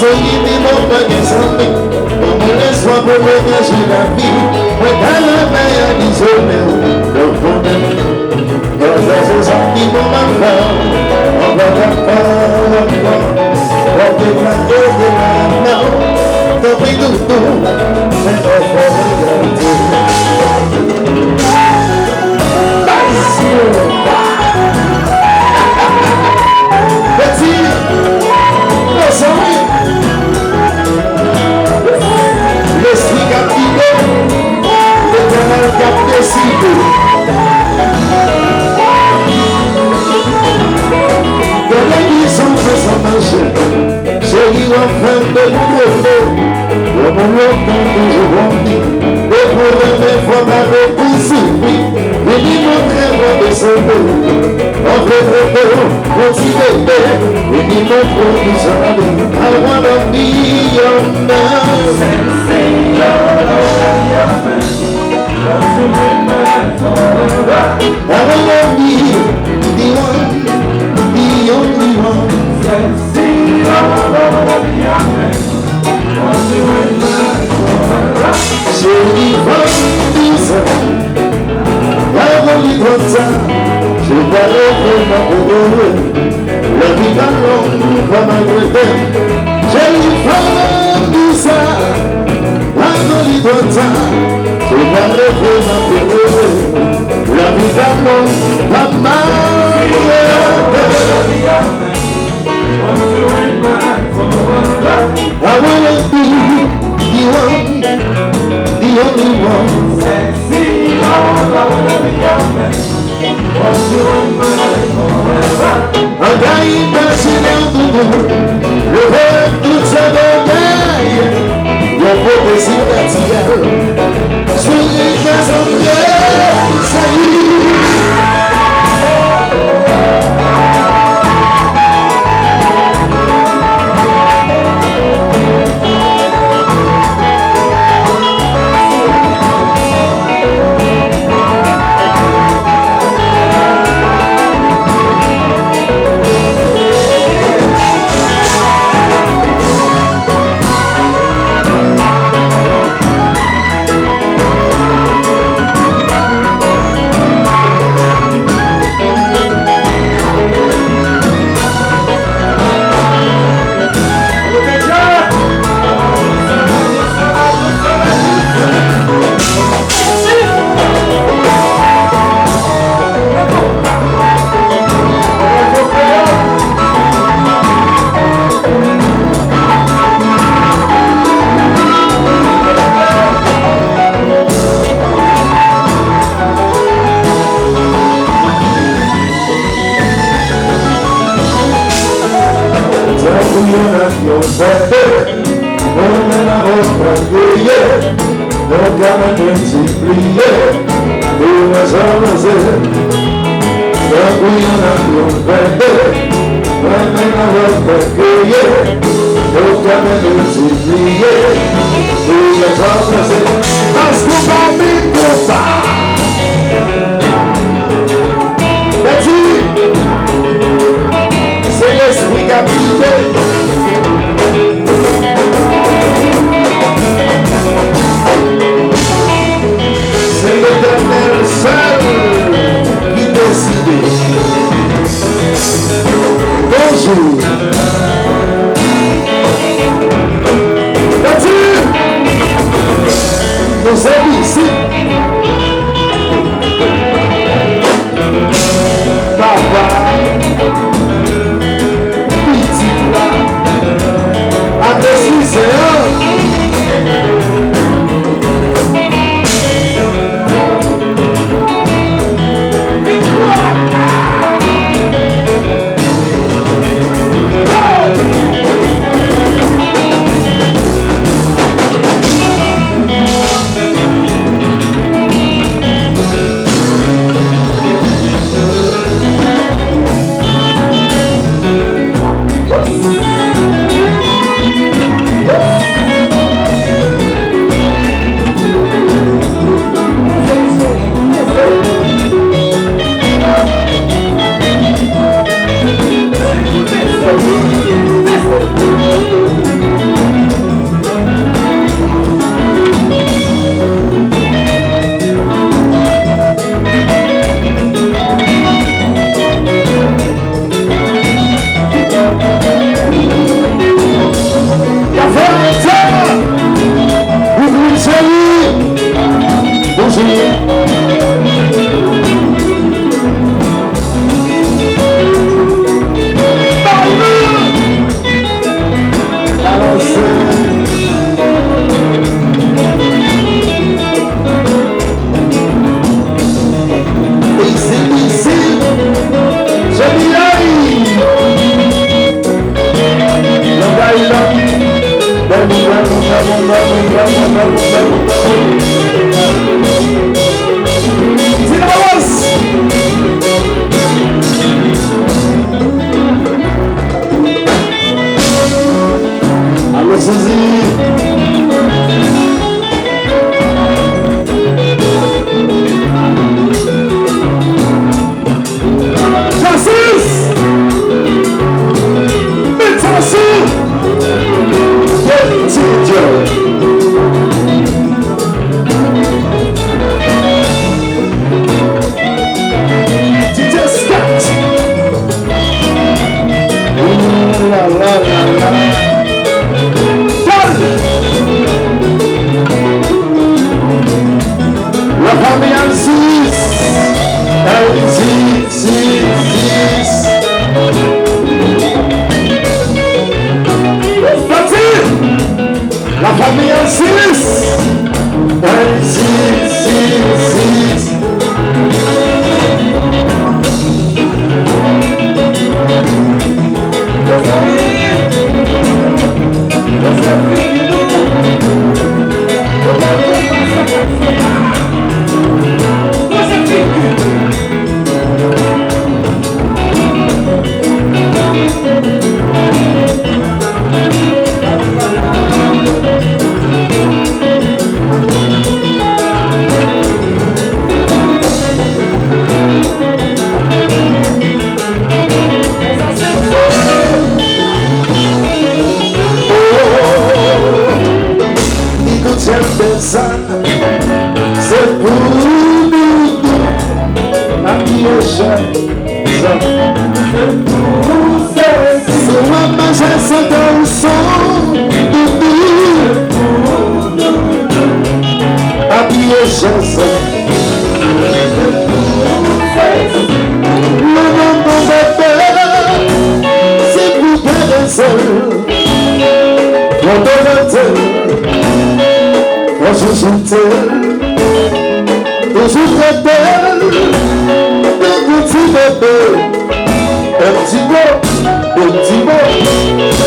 qui m'ont pas descendu. On me laisse voir pour ménager la vie. Mais dans la main, il y a des honneurs. Le bonheur. Dans les gens qui m'ont mal on va encore. On peut la de la main. Don't be do. C'est l'esprit captivé, l'Éternel qui a décidé. Dans l'église, on fait son marché. J'ai eu enfin de nouveau. Comme on l'entend toujours, et pour la même fois, ma réponse il dit montrez-moi de son dos. On fait le continuer, il dit montrez-moi de son dos. I wanna be your man. I wanna be the one, the only one. J'ai dit ça, la vie comme ça, je vais vraiment heureux. La vie va longue comme un regret. J'ai dit ça, la vie comme ça, je vais vraiment heureux. La vie va longue comme un regret. I wanna be the one, the only one. Sexy, I wanna be your man. Want you in my life forever. Un gars imaginaire de nous, le rêve tout ça de gagne. Mon beau désir naturel, sur les maisons de salut. Un petit mot,